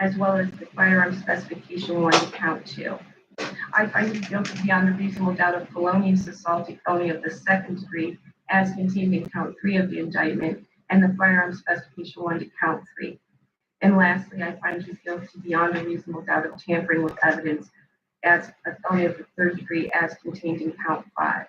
as well as the firearm specification 1 to count 2. I find you guilty beyond a reasonable doubt of felonious assault and felony of the second degree as contained in count 3 of the indictment and the firearm specification 1 to count 3. And lastly, I find you guilty beyond a reasonable doubt of tampering with evidence as a felony of the third degree as contained in count 5.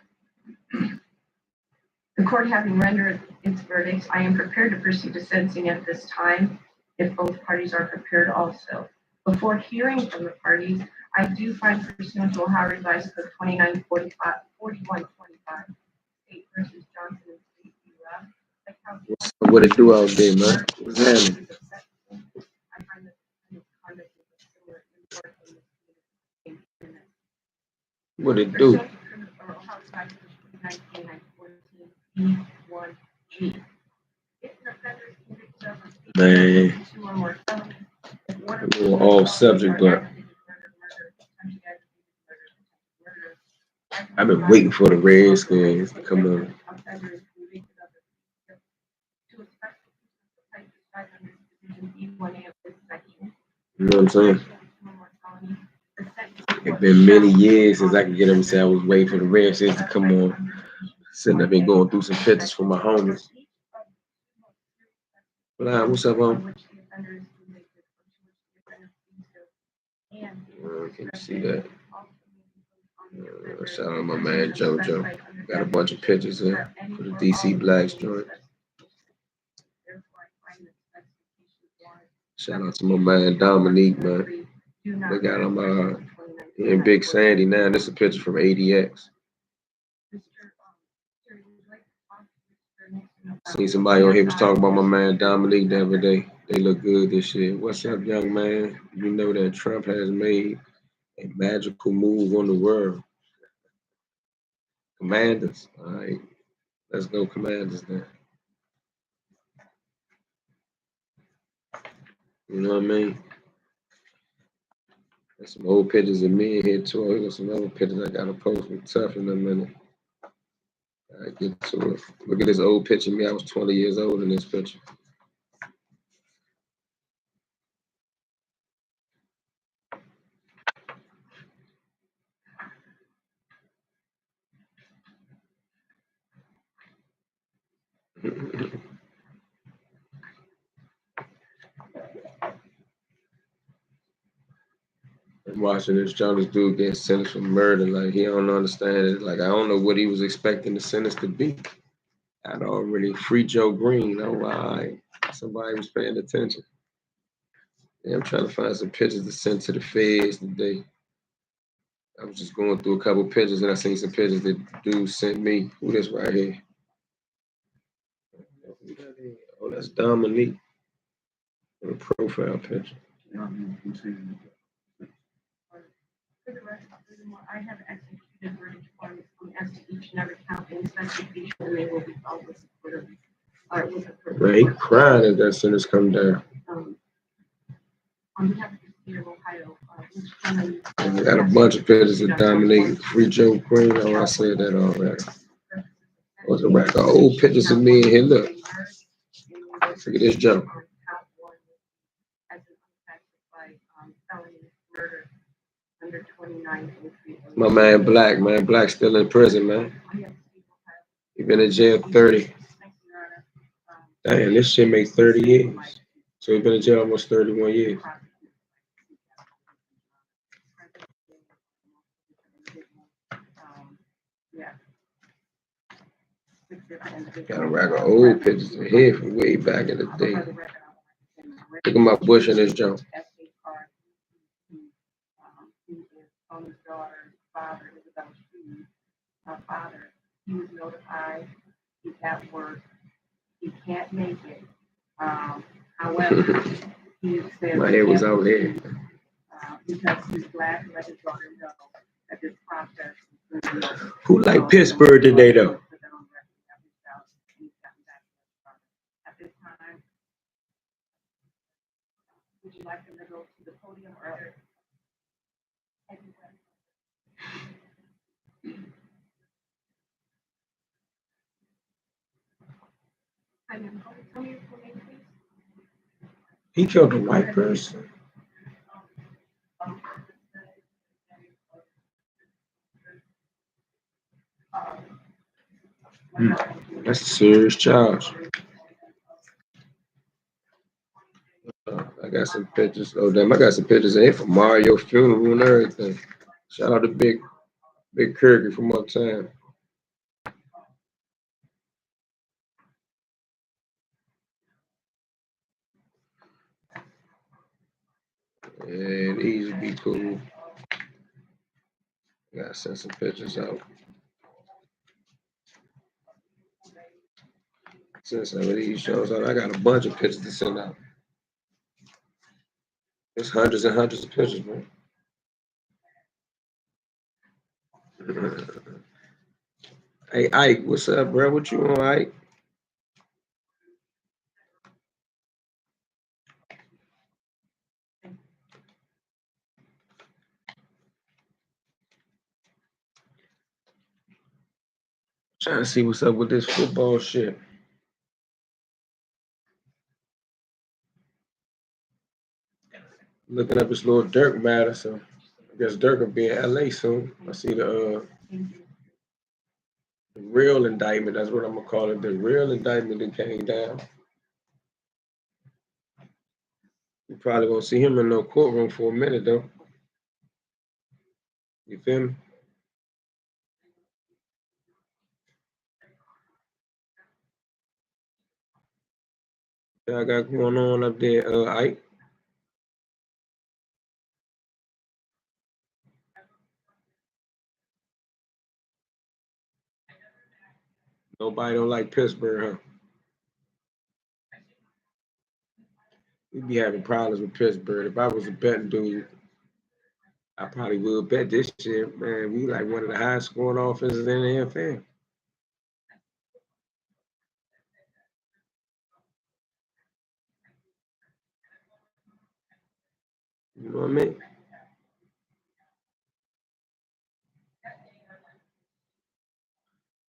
The court having rendered its verdict, I am prepared to proceed to sentencing at this time if both parties are prepared also. Before hearing from the parties, I do find pursuant to Ohio Revised Code 294125, State versus Johnson and State v. Love, that counsel What it do all day, man? What's happening? I find that the conduct is a similar import in this case. What it do? Pursuant to Ohio Revised Code 2914-1G, if an offender is convicted of Man, 2 or more felonies, if one of we're all subject, but I've been waiting for the Redskins to come on. You know what I'm saying? It's been many years since I could get them to say I was waiting for the Redskins to come on. Sitting up and going through some pictures for my homies. What's up, home? Can you see that? Shout out to my man JoJo. Got a bunch of pictures here for the DC Blacks joint. Shout out to my man Dominique, man. They got him in Big Sandy now. This is a picture from ADX. Seen somebody on here was talking about my man Dominique the other day. They look good this year. What's up, young man? You know that Trump has made a magical move on the world. Commanders. All right. Let's go Commanders then. You know what I mean? There's some old pictures of me in here too. I got some other pictures I gotta post with Tough in a minute. I get to it. Look at this old picture of me. I was 20 years old in this picture. I'm watching this Jonas dude get sentenced for murder. Like, he don't understand it. Like, I don't know what he was expecting the sentence to be. I'd already free Joe Green. Oh, all right. Somebody was paying attention. Yeah, I'm trying to find some pictures to send to the feds today. I was just going through a couple pictures and I seen some pictures that dude sent me. Who this right here? Oh, that's Dominique. A profile picture. I have executed verdict forms as to each and every count in specification, and they will be filed with support of. Man, he crying as that sentence come down. On behalf of the state of Ohio, We got a bunch of pictures of Dominique, free Joe Green. Oh, I said that already. What's the record? Old pictures of me in here. Look. Look at this Joe. My man Black, man. Black's still in prison, man. He been in jail 30. Damn, this shit makes 30 years. So he been in jail almost 31 years. Got a rack of old pictures in here from way back in the day. Look at my bush in this jump. He was notified. He's at work. He can't make it. However, he said my hair was out here. Because he's glad to let his daughter know that this process. Who like Pittsburgh today, though? At this time, would you like them to go to the podium or? He killed a white person. That's a serious charge. I got some pictures. Oh damn, I got some pictures in here for Mario funeral and everything. Shout out to Big Kirby from uptown. Yeah, these would be cool. Gotta send some pictures out. Send some of these shows out. I got a bunch of pictures to send out. There's hundreds and hundreds of pictures, man. Hey Ike, what's up, bro? What you on, Ike? Trying to see what's up with this football shit. Looking up this little Dirk matter, so I guess Dirk will be in LA soon. I see the real indictment, that's what I'm gonna call it. The real indictment that came down. You probably won't see him in no courtroom for a minute though. You feel me? What I got going on up there, Ike. Nobody don't like Pittsburgh, huh? We be having problems with Pittsburgh. If I was a betting dude, I probably would bet this year, man. We like one of the highest scoring offenses in the NFL. You know what I mean?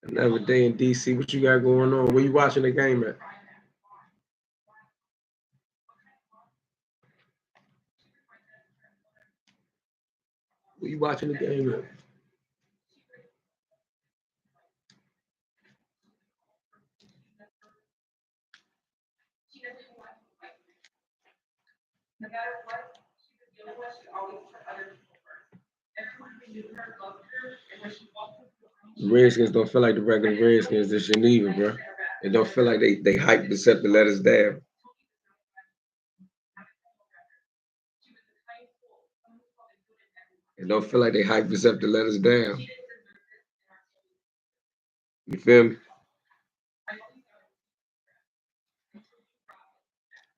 Another day in DC. What you got going on? Where you watching the game at? Where you watching the game at? The Redskins don't feel like the regular Redskins this year neither, bro. It don't feel like they hyped this up to let us down. It don't feel like they hyped this up to let us down. You feel me?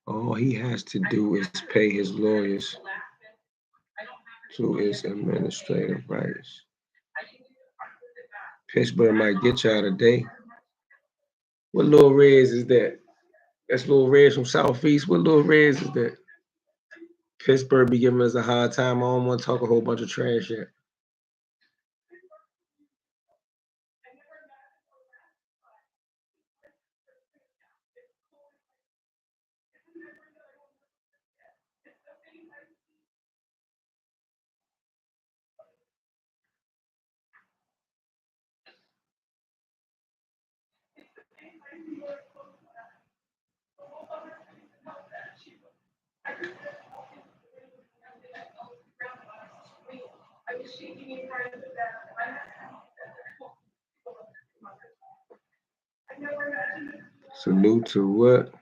All he has to do is pay his lawyers to his administrative rights. Pittsburgh might get y'all today. What little Reds is that? That's little Reds from Southeast. What little Reds is that? Pittsburgh be giving us a hard time. I don't want to talk a whole bunch of trash yet. Salute to what?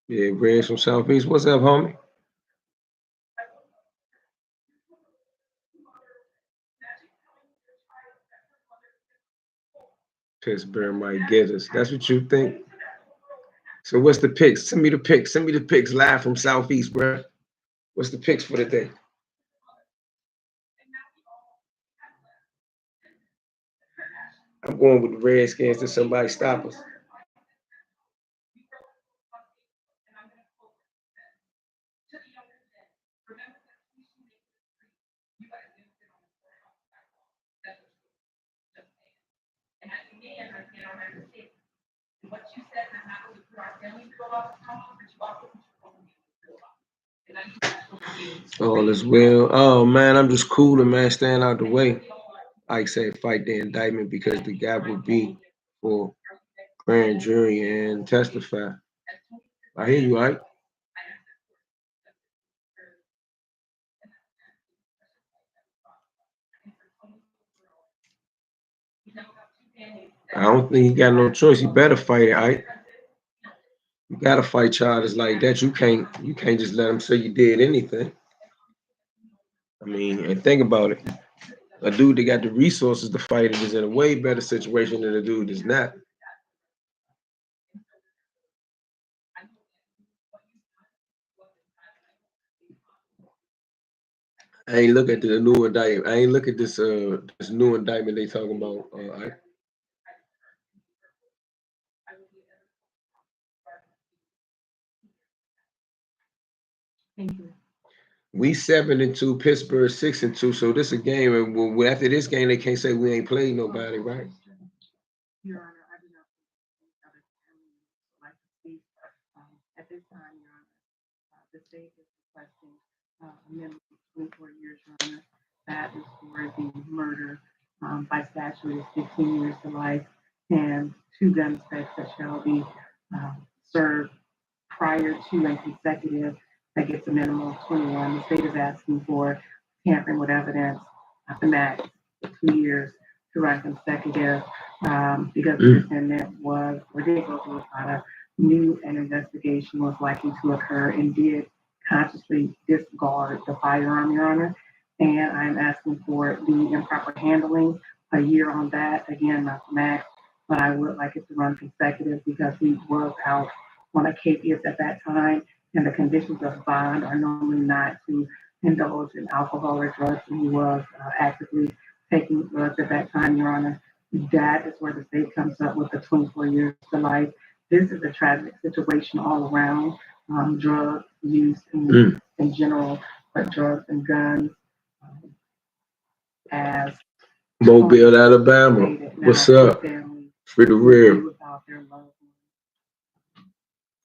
Yeah, Reds from Southeast. What's up, homie? Pittsburgh might get us. That's what you think? So what's the picks? Send me the picks. Send me the picks live from Southeast, bro. What's the picks for the day? I'm going with the Redskins till somebody stop us. All is well. Oh man, I'm just cooling, man. Staying out the way. Like said, fight the indictment because the guy will be for grand jury and testify. I hear you, right? I don't think he got no choice. He better fight it, right? You gotta fight charges like that. You can't just let him say you did anything. I mean, and think about it. A dude that got the resources to fight it is in a way better situation than a dude that's not. I ain't look at the new indictment. I ain't look at this new indictment they talking about. Thank you. We 7-2, Pittsburgh 6-2. So this a game, and after this game, they can't say we ain't played nobody, right? Your Honor, I do not other like to speak. At this time, Your Honor, the state is requesting a minimum of 24 years, Your Honor. That is for the murder by statute is 15 years to life, and two gun specs that shall be served prior to and consecutive, that gets a minimum of 21. The state is asking for tampering with evidence at the max for 2 years to run consecutive because the defendant was or did go through a trial, knew an investigation was likely to occur and did consciously disregard the firearm, Your Honor. And I'm asking for the improper handling, a year on that. Again, not the max, but I would like it to run consecutive because he was out on a capias at that time, and the conditions of bond are normally not to indulge in alcohol or drugs, and he was actively taking drugs at that time, Your Honor. That is where the state comes up with the 24 years to life. This is a tragic situation all around, drug use in general, but drugs and guns as Mobile, Alabama. What's up? For the real.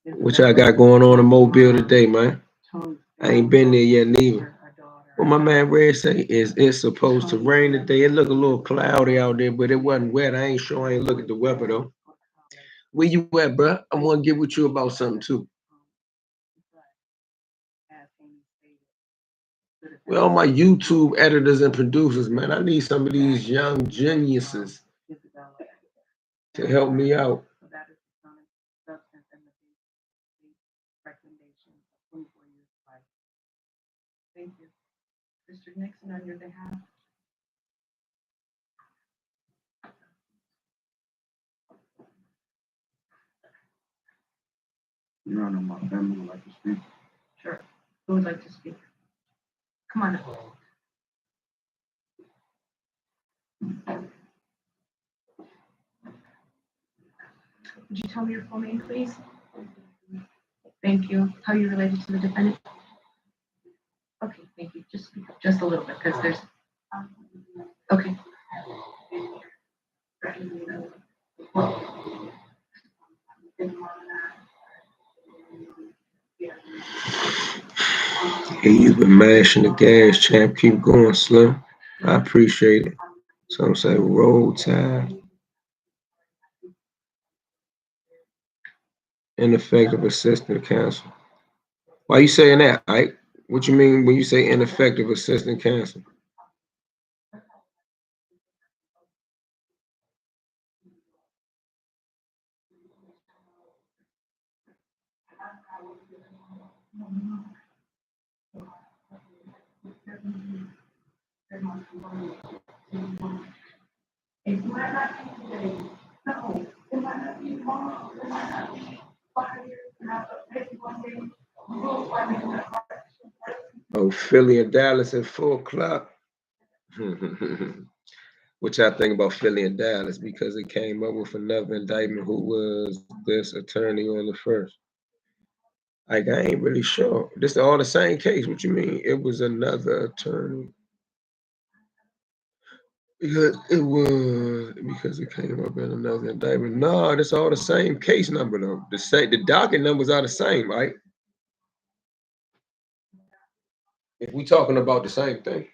What y'all got going on in Mobile today, man? I ain't been there yet neither. What my man Red say is it's supposed to rain today. It look a little cloudy out there, but it wasn't wet. I ain't sure. I ain't look at the weather though. Where you at, bro? I want to get with you about something too. Well, my YouTube editors and producers, man, I need some of these young geniuses to help me out. Thank you. Mr. Nixon, on your behalf. Your Honor, my family would like to speak. Sure. Who would like to speak? Come on up. Would you tell me your full name, please? Thank you. How are you related to the defendant? Okay, thank you. Just speak up just a little bit because there's. Okay. Hey, you've been mashing the gas, champ. Keep going, Slim. I appreciate it. Some say roll tide. Ineffective assistant counsel. Why you saying that, Ike? What you mean when you say ineffective assistant counsel? Oh, Philly and Dallas at 4 o'clock. What y'all think about Philly and Dallas? Because it came up with another indictment. Who was this attorney on the first? Like, I ain't really sure. This all the same case. What you mean? It was another attorney. Because it came up in another indictment. No, it's all the same case number though. The docket numbers are the same, right? If we talking about the same thing.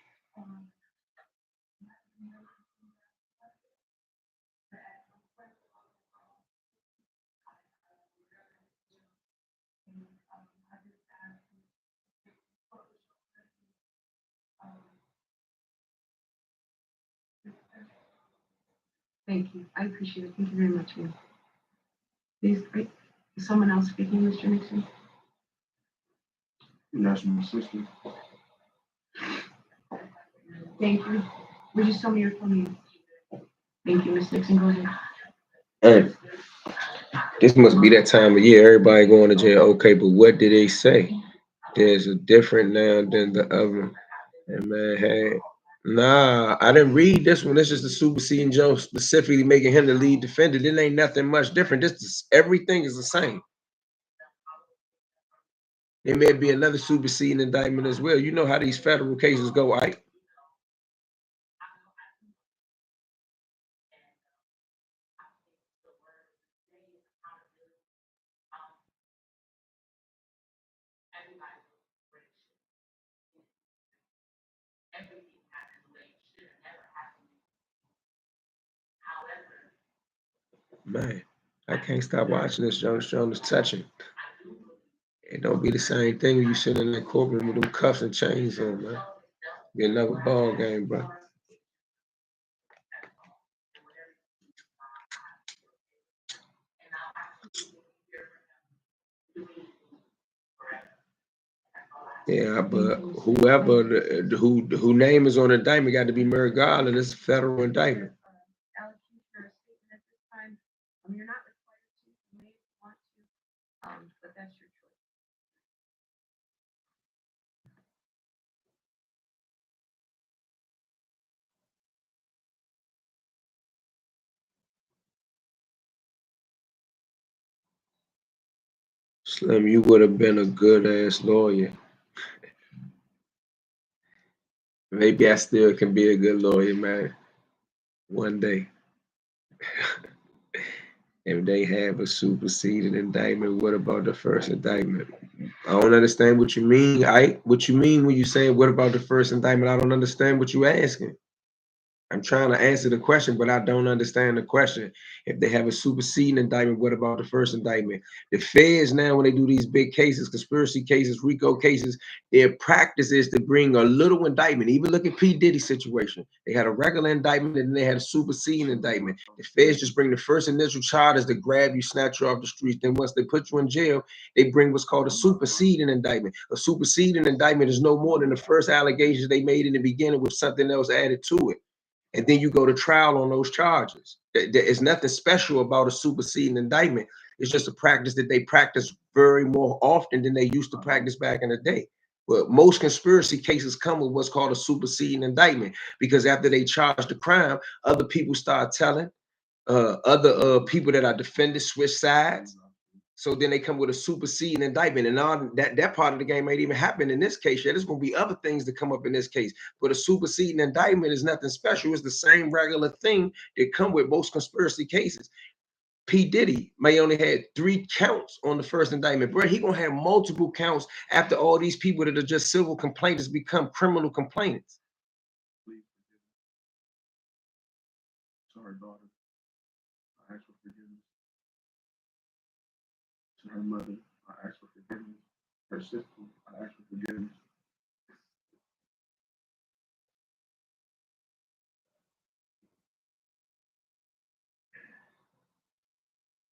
Thank you. I appreciate it. Thank you very much, ma'am. Please, is someone else speaking, Mr. Nixon? That's my sister. Thank you. Would you tell me your full name? Thank you, Ms. Nixon. Go ahead. Hey, this must be that time of year. Everybody going to jail. Okay, but what did they say? There's a different now than the other. And man, hey, nah, I didn't read this one. This is the superseding Joe specifically making him the lead defendant. It ain't nothing much different. Everything is the same. There may be another superseding indictment as well. You know how these federal cases go, Ike. Man, I can't stop watching this. Jonas touching. It don't be the same thing when you sit in that courtroom with them cuffs and chains on, man. Be another ball game, bro. Yeah, but whoever who name is on the indictment got to be regardless. It's a federal indictment. You're not required to, you may want to, but that's your choice. Slim, you would have been a good ass lawyer. Maybe I still can be a good lawyer, man. One day. If they have a superseded indictment, what about the first indictment? I don't understand what you mean. What you mean when you say what about the first indictment? I don't understand what you asking. I'm trying to answer the question, but I don't understand the question. If they have a superseding indictment, what about the first indictment? The feds now, when they do these big cases, conspiracy cases, RICO cases, their practice is to bring a little indictment. Even look at P. Diddy situation. They had a regular indictment and then they had a superseding indictment. The feds just bring the first initial charges to grab you, snatch you off the streets. Then once they put you in jail, they bring what's called a superseding indictment. A superseding indictment is no more than the first allegations they made in the beginning with something else added to it. And then you go to trial on those charges. There is nothing special about a superseding indictment. It's just a practice that they practice very more often than they used to practice back in the day. But most conspiracy cases come with what's called a superseding indictment, because after they charge the crime, other people start telling, other people that are defended switch sides. So then they come with a superseding indictment, and all that part of the game ain't even happened in this case yet. There's going to be other things that come up in this case, but a superseding indictment is nothing special. It's the same regular thing that come with most conspiracy cases. P. Diddy may only had 3 counts on the first indictment, bro. He gonna have multiple counts after all these people that are just civil complainants become criminal complainants. Please forgive me. To her daughter, I ask for forgiveness. To her mother, I ask for forgiveness. Her sister, I ask for forgiveness.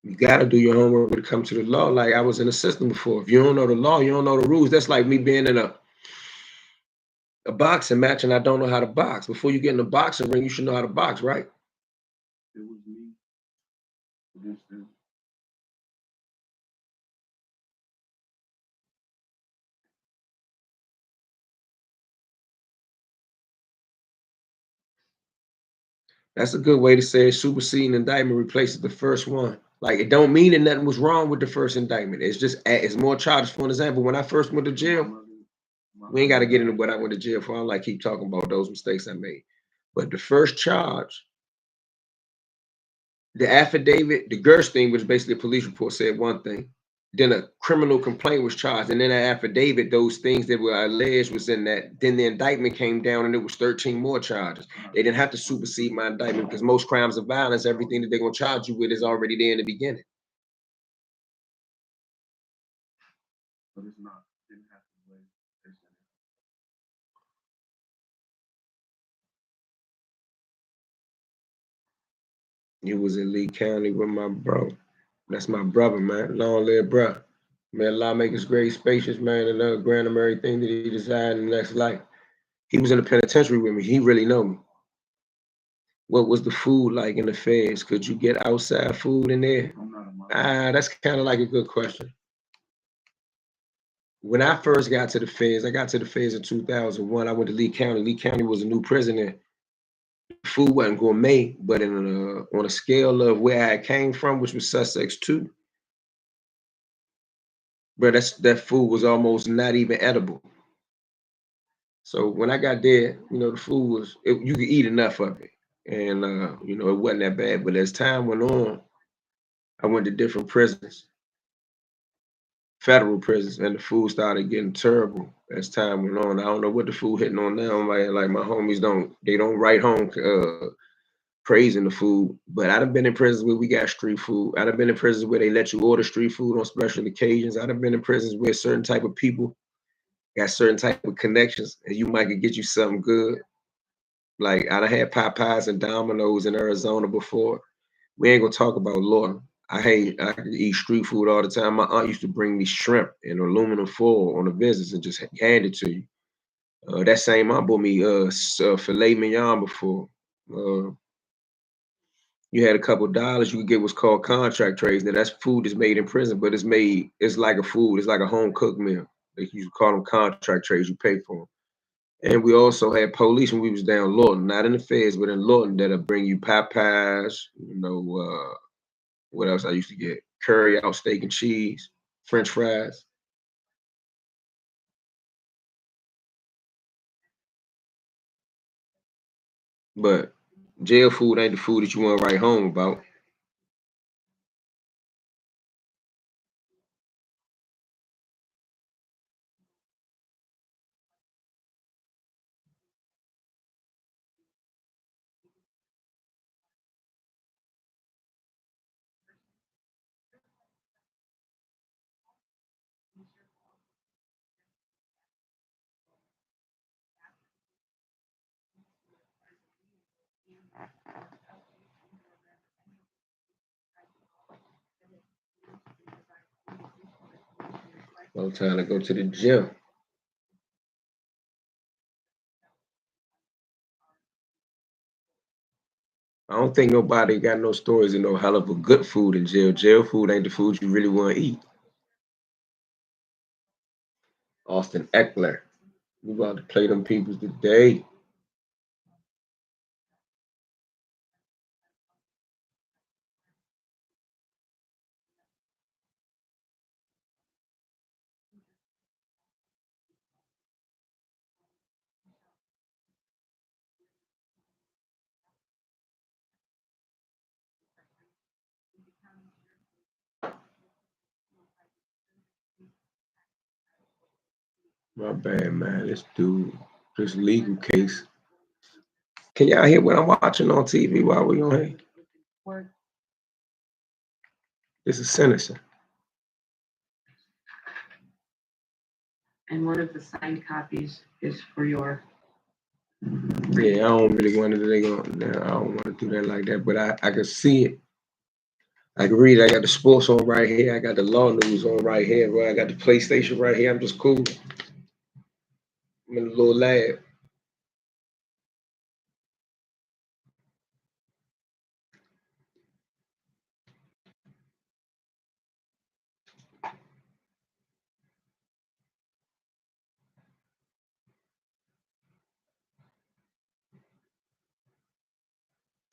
You gotta do your homework when it comes to the law. Like I was in the system before. If you don't know the law, you don't know the rules. That's like me being in a boxing match and I don't know how to box. Before you get in the boxing ring, you should know how to box, right? It was me against them. That's a good way to say it. Superseding indictment replaces the first one. Like it don't mean that nothing was wrong with the first indictment. It's just it's more charges. For an example, when I first went to jail, we ain't got to get into what I went to jail for. I don't like keep talking about those mistakes I made. But the first charge, the affidavit, the Gerstein, which basically a police report, said one thing. Then a criminal complaint was charged, and then an affidavit, those things that were alleged was in that. Then the indictment came down, and it was 13 more charges. They didn't have to supersede my indictment because most crimes of violence, everything that they're gonna charge you with is already there in the beginning. But it's not, didn't have to wait. You was in Lee County with my bro. That's my brother, man. Long live bro. May Allah make his grave spacious, man, and grant him everything that he desired in the next life. He was in the penitentiary with me. He really know me. What was the food like in the feds? Could you get outside food in there? That's kind of like a good question. When I first got to the feds, I got to the feds in 2001. I went to Lee County. Lee County was a new prison there. Food wasn't gourmet, but on a scale of where I came from, which was Sussex 2, but that food was almost not even edible. So when I got there, the food was, you could eat enough of it. And, it wasn't that bad. But as time went on, I went to different prisons, federal prisons, and the food started getting terrible as time went on. I don't know what the food hitting on now. Like my homies don't write home praising the food. But I've been in prisons where we got street food. I've been in prisons where they let you order street food on special occasions. I've been in prisons where certain type of people got certain type of connections, and you might could get you something good. Like I done had Popeyes and Domino's in Arizona before. We ain't gonna talk about Lawton. I could eat street food all the time. My aunt used to bring me shrimp in aluminum foil on the visits and just hand it to you. That same aunt bought me filet mignon before. You had a couple dollars, you could get what's called contract trades. Now that's food that's made in prison, but it's like a home cooked meal. They used to call them contract trades. You pay for them. And we also had police when we was down Lawton, not in the feds, but in Lawton, that'll bring you Popeyes, what else I used to get? Curry out steak and cheese, French fries. But jail food ain't the food that you want to write home about. No time to go to the gym. I don't think nobody got no stories of no hell of a good food in jail. Jail food ain't the food you really want to eat. Austin Eckler. We about to play them peoples today. My bad, man. This legal case. Can y'all hear what I'm watching on TV while we on here? This is sentencing. And one of the signed copies is for your. Yeah, I don't really want to. I don't want to do that like that. But I can see it. I can read. I got the sports on right here. I got the law news on right here. Bro. I got the PlayStation right here. I'm just cool. I'm in a little lab.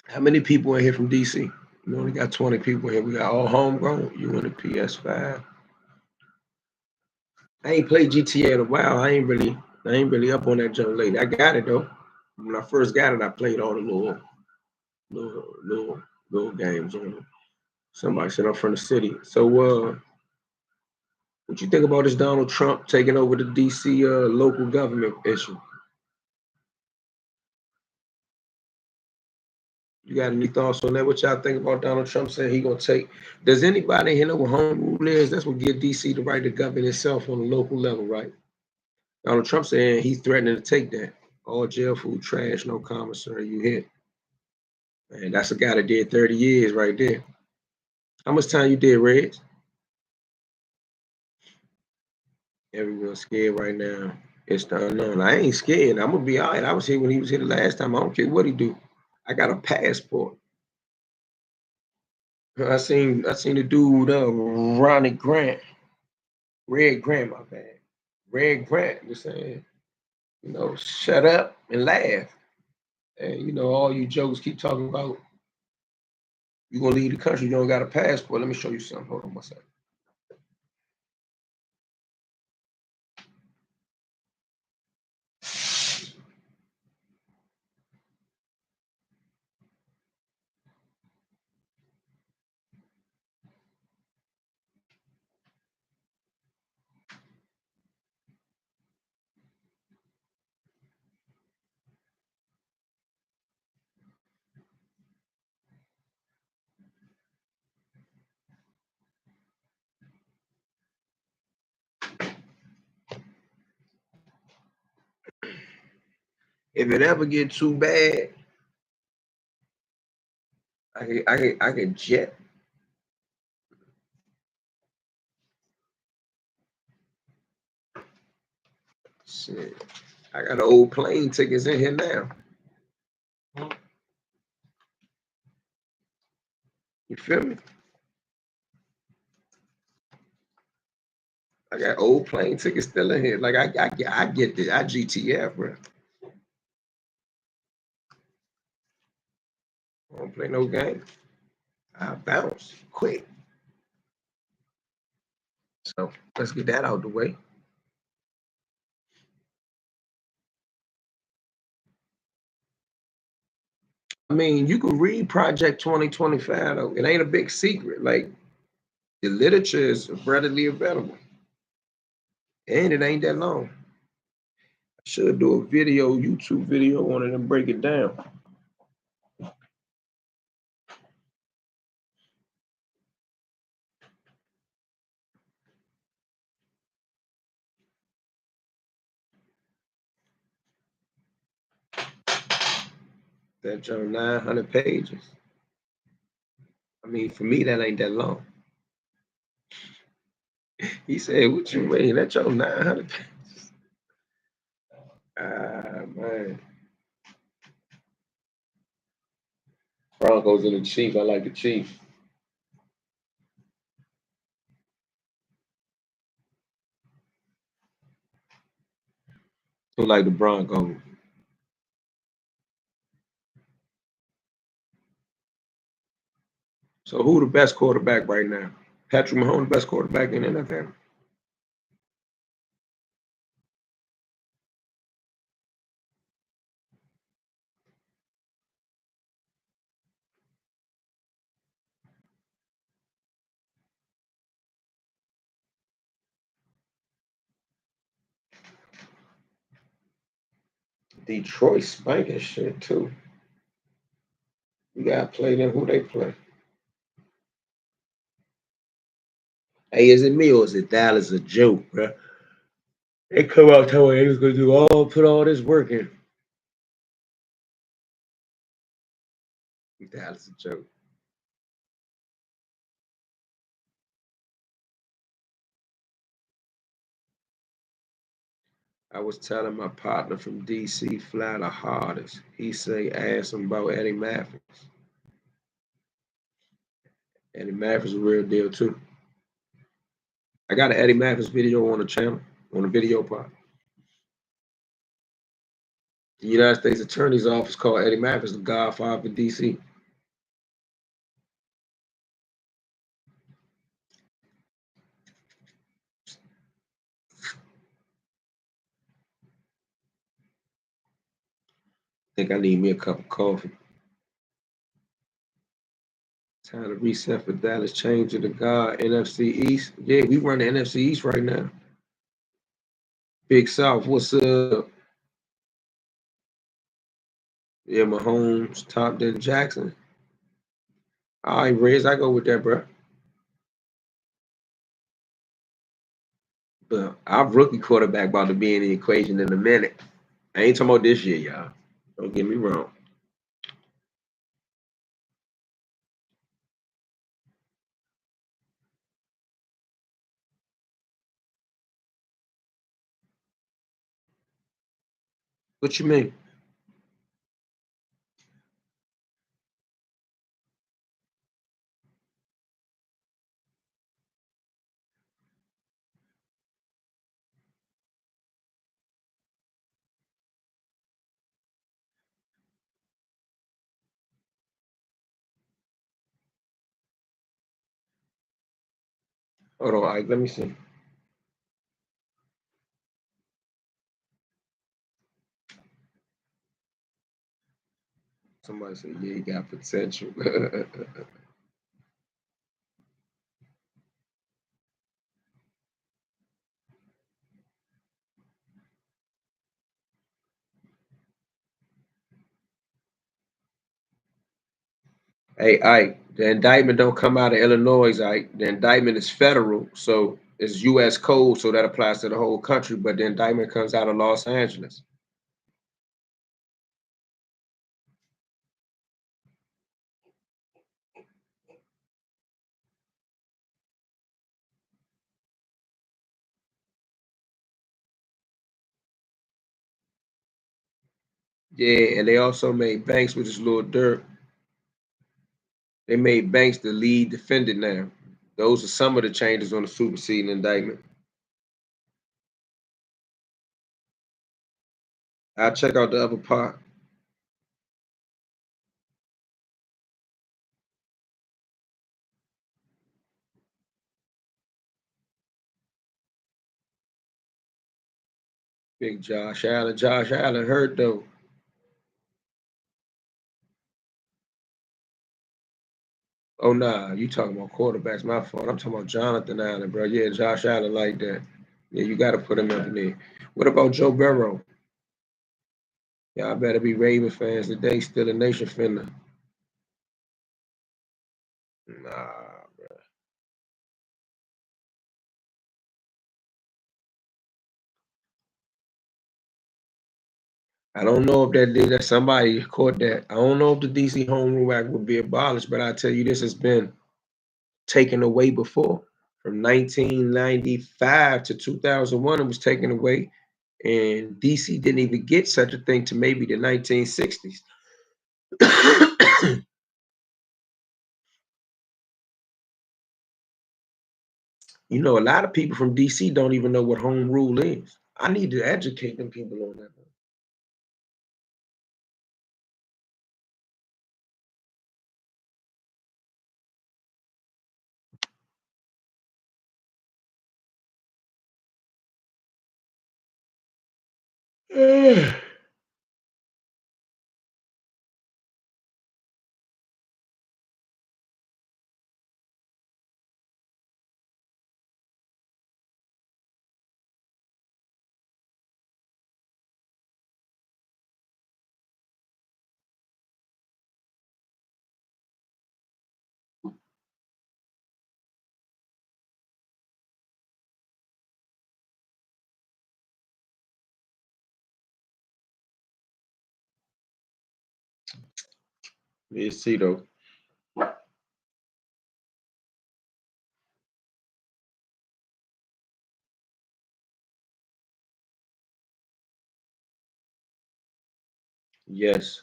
How many people in here from DC? We only got 20 people here. We got all homegrown. You on the PS5? I ain't played GTA in a while. I ain't really up on that junk lately. I got it though. When I first got it, I played all the little games on it. Somebody said I'm from the city. So What you think about this Donald Trump taking over the DC local government issue? You got any thoughts on that? What y'all think about Donald Trump saying he gonna take? Does anybody here know what home rule is? That's what give DC the right to govern itself on the local level, right? Donald Trump saying he's threatening to take that. All jail food, trash, no commissary, you hit. Man, that's a guy that did 30 years right there. How much time you did, Reg? Everyone's scared right now. It's the unknown. I ain't scared. I'm gonna be all right. I was here when he was here the last time. I don't care what he do. I got a passport. I seen the dude, Ronnie Grant, Red Grant, my bad. Red Grant was saying, shut up and laugh. And all you jokers keep talking about you gonna leave the country, you don't got a passport. Let me show you something. Hold on one second. If it ever get too bad, I can jet. Shit. I got old plane tickets in here now. You feel me? I got old plane tickets still in here. Like I get the GTF, bro. I don't play no game. I bounce quick. So let's get that out the way. I mean, you can read Project 2025 though. It ain't a big secret. Like the literature is readily available. And it ain't that long. I should do a YouTube video on it and break it down. That's 900 pages. I mean, for me, that ain't that long. He said, what you mean? That's your 900 pages. Ah, man. Broncos and the Chiefs. I like the Chiefs. Who like the Broncos? So who the best quarterback right now? Patrick Mahomes, the best quarterback in the NFL. Detroit spanking shit too. You gotta play them who they play. Hey, is it me or is it Dallas a joke, bro? They come out telling they was gonna put all this work in. Dallas a joke. I was telling my partner from DC fly the hardest. He say ask him about Eddie Mathis. Eddie Mathis is a real deal too. I got an Eddie Mathis video on the channel, on the video part. The United States Attorney's Office called Eddie Mathis the Godfather of DC. I think I need me a cup of coffee. Time to reset for Dallas. Change to the God. NFC East. Yeah, we run the NFC East right now. Big South. What's up? Yeah, Mahomes, top then Jackson. All right, Riz, I go with that, bro. But our rookie quarterback about to be in the equation in a minute. I ain't talking about this year, y'all. Don't get me wrong. What you mean? Hold on, Ike, let me see. Somebody said, yeah, he got potential. Hey, Ike, the indictment don't come out of Illinois, Ike. The indictment is federal, so it's U.S. code, so that applies to the whole country, but the indictment comes out of Los Angeles. Yeah, and they also made Banks, which is Lil Durk. They made Banks the lead defendant now. Those are some of the changes on the superseding indictment. I'll check out the other part. Big Josh Allen. Josh Allen hurt though. Oh nah, you talking about quarterbacks? My fault. I'm talking about Jonathan Allen, bro. Yeah, Josh Allen like that. Yeah, you got to put him up in there. What about Joe Burrow? Y'all better be Ravens fans today. Still a nation finna. Nah, I don't know if that did that. Somebody caught that. I don't know if the DC Home Rule Act would be abolished, but I tell you, this has been taken away before. From 1995 to 2001, it was taken away, and DC didn't even get such a thing to maybe the 1960s. You know, a lot of people from DC don't even know what home rule is. I need to educate them people on that. Let's see though. Yes.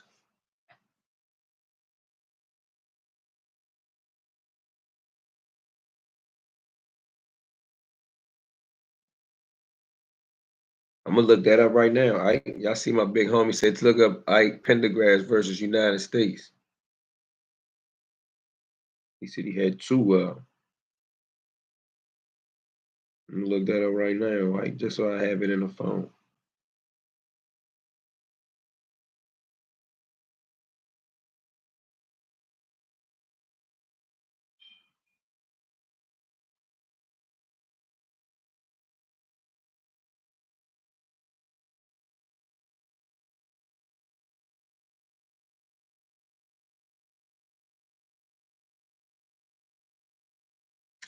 I'm gonna look that up right now. Y'all see my big homie said to look up Ike Pendergrass versus United States. He said he had two. I'm gonna look that up right now, like just so I have it in the phone.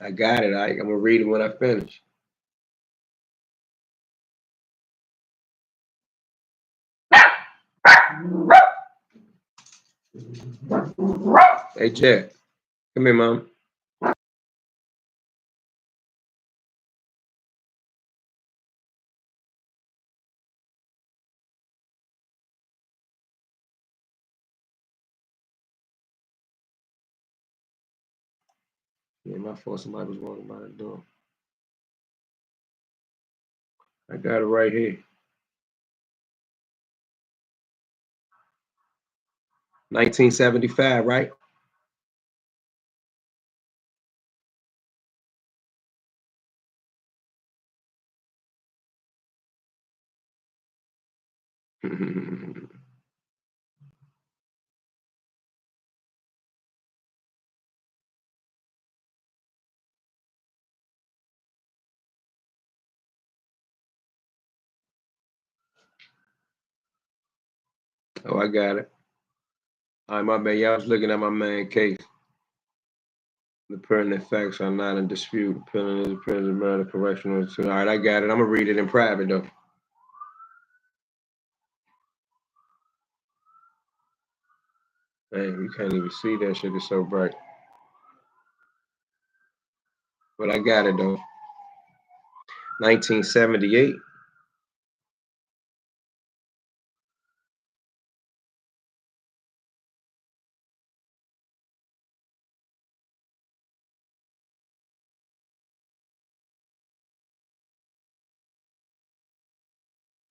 I got it. I'm gonna read it when I finish. Hey, Jack, come here, mom. Yeah, my fault. Somebody was walking by the door. I got it right here. 1975, right? Oh, I got it. All right, my bad. Yeah, I was looking at my main case. The pertinent facts are not in dispute. The penalty is the prison murder correctional. All right, I got it. I'm gonna read it in private though. Man, you can't even see that shit. It's so bright. But I got it though. 1978.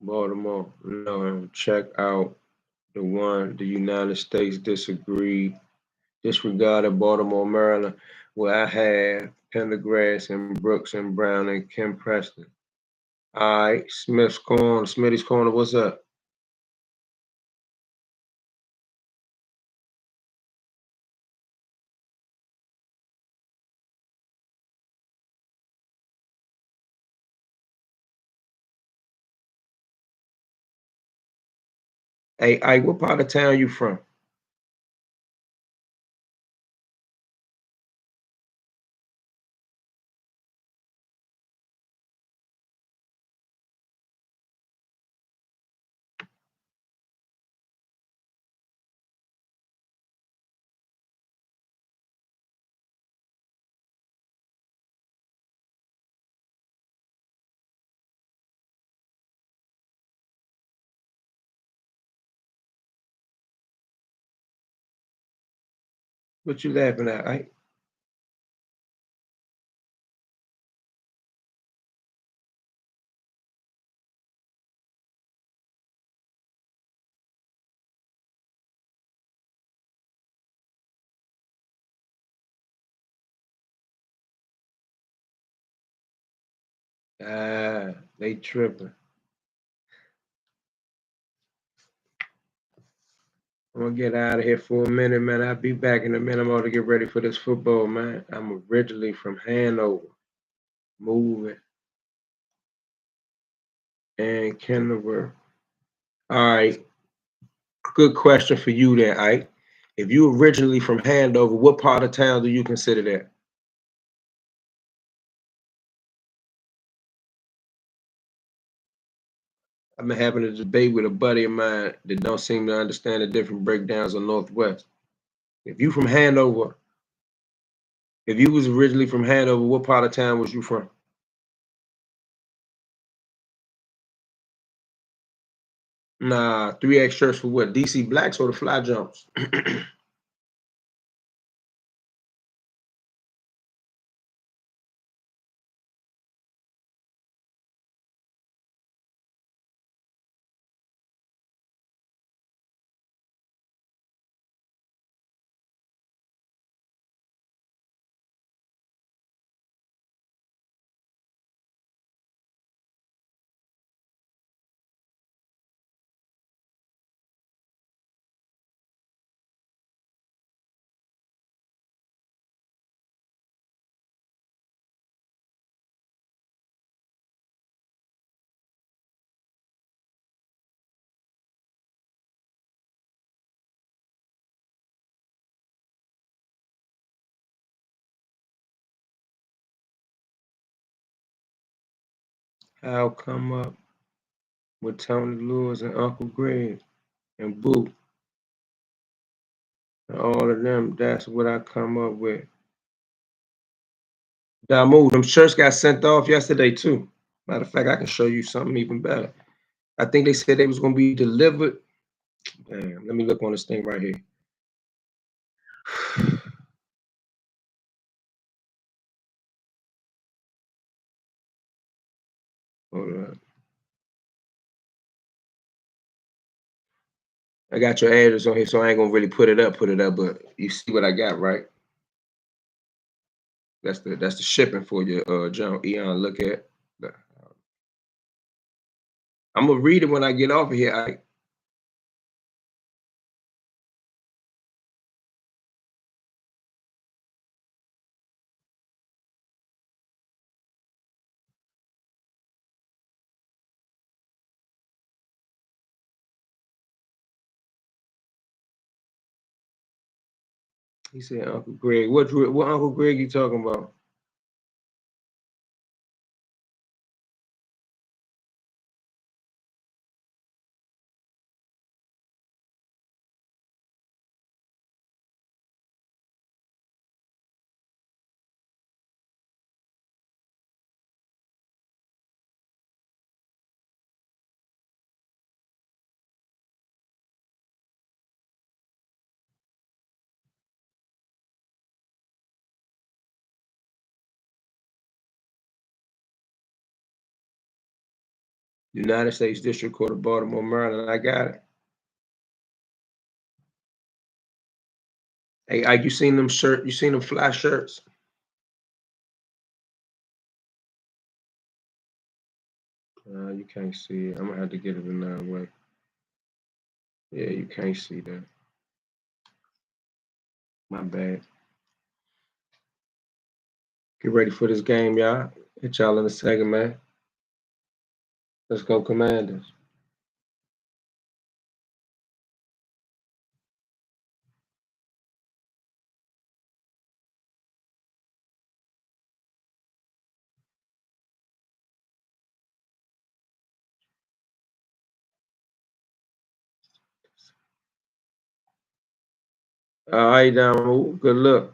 Baltimore. No, check out the one. The United States disregarded Baltimore, Maryland, where I have Pendergrass and Brooks and Brown and Kim Preston. All right, Smitty's Corner, what's up? Hey, Ike, what part of town you from? What you laughing at, Ike? Ah, they tripping. I'm gonna get out of here for a minute, man. I'll be back in a minute. I'm about to get ready for this football, man. I'm originally from Hanover, moving, and Kenilworth. All right, good question for you there, Ike. If you originally from Hanover, what part of town do you consider that? I've been having a debate with a buddy of mine that don't seem to understand the different breakdowns of Northwest. If you from Hanover, if you was originally from Hanover, what part of town was you from? Nah, 3X shirts for what? DC Blacks or the Fly Jumps? How come up with Tony Lewis and Uncle Greg and Boo and all of them. That's what I come up with. Damu, them shirts got sent off yesterday too. Matter of fact, I can show you something even better. I think they said they was gonna be delivered. Damn, let me look on this thing right here. Hold on. I got your address on here, so I ain't gonna really put it up, but you see what I got, right? That's the shipping for you, John Eon. Look at. I'm gonna read it when I get off of here. He said, Uncle Greg. What Uncle Greg you talking about? United States District Court of Baltimore, Maryland. I got it. Hey, you seen them shirt? You seen them fly shirts? You can't see it. I'm gonna have to get it another way. Yeah, you can't see that. My bad. Get ready for this game, y'all. Hit y'all in a second, man. Let's go, Commanders. All right, down. Good luck.